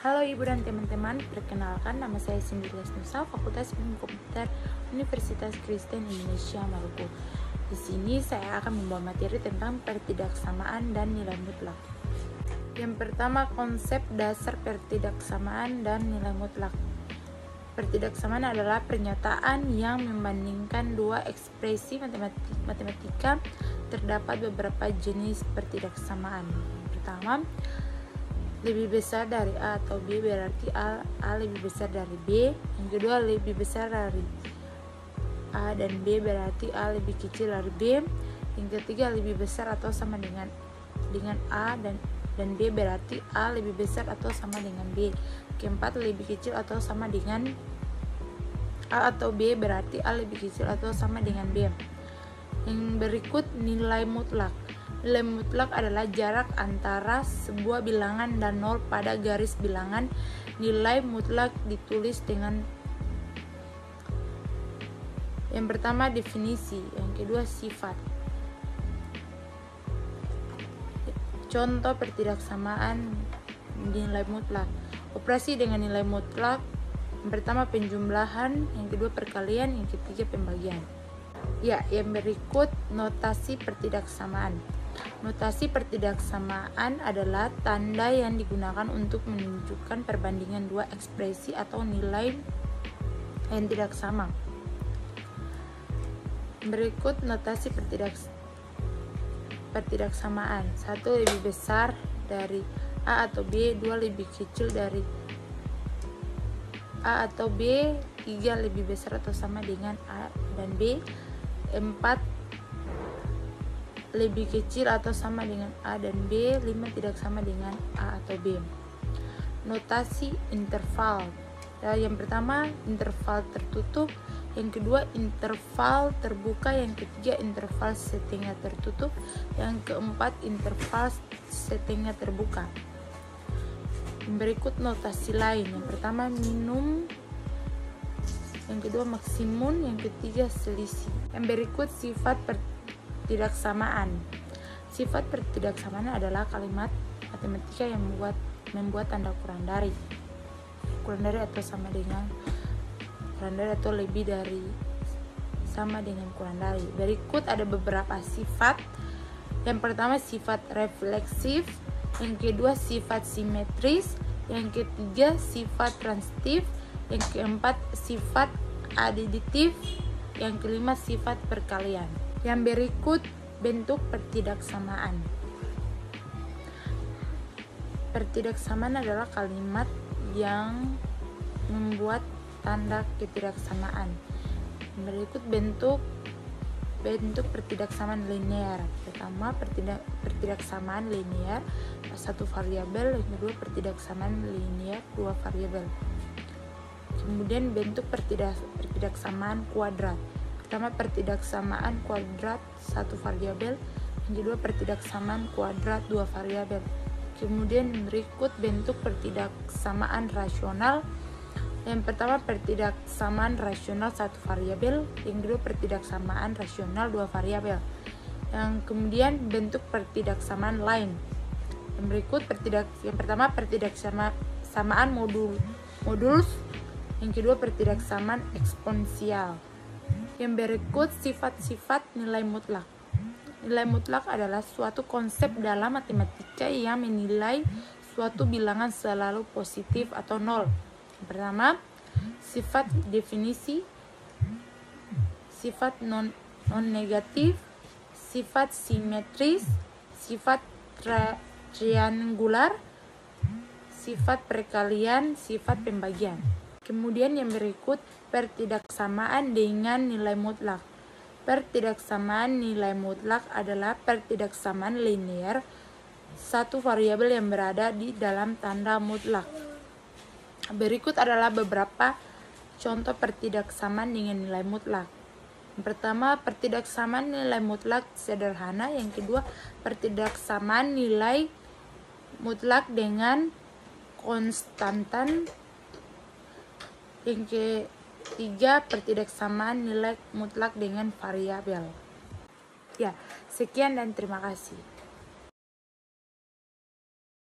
Halo Ibu dan teman-teman, perkenalkan nama saya Cindy Lesnusa, Fakultas Ilmu Komputer Universitas Kristen Indonesia Maluku. Di sini saya akan membawa materi tentang pertidaksamaan dan nilai mutlak. Yang pertama, konsep dasar pertidaksamaan dan nilai mutlak. Pertidaksamaan adalah pernyataan yang membandingkan dua ekspresi matematika. Terdapat beberapa jenis pertidaksamaan. Yang pertama, lebih besar dari A atau B berarti A lebih besar dari B. Yang kedua, lebih besar dari A dan B berarti A lebih kecil dari B. Yang ketiga, lebih besar atau sama dengan A dan B berarti A lebih besar atau sama dengan B. Keempat, lebih kecil atau sama dengan A atau B berarti A lebih kecil atau sama dengan B. Yang berikut nilai mutlak. Nilai mutlak adalah jarak antara sebuah bilangan dan nol pada garis bilangan. Nilai mutlak ditulis dengan yang pertama definisi, yang kedua sifat. Contoh pertidaksamaan nilai mutlak. Operasi dengan nilai mutlak, yang pertama penjumlahan, yang kedua perkalian, yang ketiga pembagian. Ya, yang berikut notasi pertidaksamaan. Notasi pertidaksamaan adalah tanda yang digunakan untuk menunjukkan perbandingan dua ekspresi atau nilai yang tidak sama. Berikut notasi pertidaksamaan. 1 lebih besar dari A atau B, 2 lebih kecil dari A atau B, 3 lebih besar atau sama dengan A dan B, 4 lebih kecil atau sama dengan A dan B, 5 tidak sama dengan A atau B. Notasi interval. Yang pertama interval tertutup, yang kedua interval terbuka, yang ketiga interval setengah tertutup, yang keempat interval setengah terbuka. Berikut notasi lain. Yang pertama minum, yang kedua maksimum, yang ketiga selisih. Yang berikut sifat pertidaksamaan. Sifat pertidaksamaan adalah kalimat matematika yang membuat tanda kurang dari atau sama dengan kurang dari atau lebih dari sama dengan kurang dari. Berikut ada beberapa sifat. Yang pertama sifat refleksif, yang kedua sifat simetris, yang ketiga sifat transitif, yang keempat sifat aditif, yang kelima sifat perkalian. Yang berikut bentuk pertidaksamaan. Pertidaksamaan adalah kalimat yang membuat tanda ketidaksamaan. Berikut bentuk pertidaksamaan linear. Pertama, pertidaksamaan linear satu variabel, yang kedua pertidaksamaan linear dua variabel. Kemudian bentuk pertidaksamaan kuadrat. Pertama, pertidaksamaan kuadrat satu variabel, yang kedua pertidaksamaan kuadrat dua variabel. Kemudian berikut bentuk pertidaksamaan rasional. Yang pertama pertidaksamaan rasional satu variabel, yang kedua pertidaksamaan rasional dua variabel. Yang kemudian bentuk pertidaksamaan lain. Yang berikut yang pertama pertidaksamaan modulus, yang kedua pertidaksamaan eksponensial. Yang berikut sifat-sifat nilai mutlak. Nilai mutlak adalah suatu konsep dalam matematika yang menilai suatu bilangan selalu positif atau nol. Yang pertama, sifat definisi, sifat non-negatif, sifat simetris, sifat triangular, sifat perkalian, sifat pembagian. Kemudian yang berikut pertidaksamaan dengan nilai mutlak. Pertidaksamaan nilai mutlak adalah pertidaksamaan linear satu variabel yang berada di dalam tanda mutlak. Berikut adalah beberapa contoh pertidaksamaan dengan nilai mutlak. Yang pertama, pertidaksamaan nilai mutlak sederhana. Yang kedua, pertidaksamaan nilai mutlak dengan konstantan. Yang ketiga, pertidaksamaan nilai mutlak dengan variabel. Ya, sekian dan terima kasih.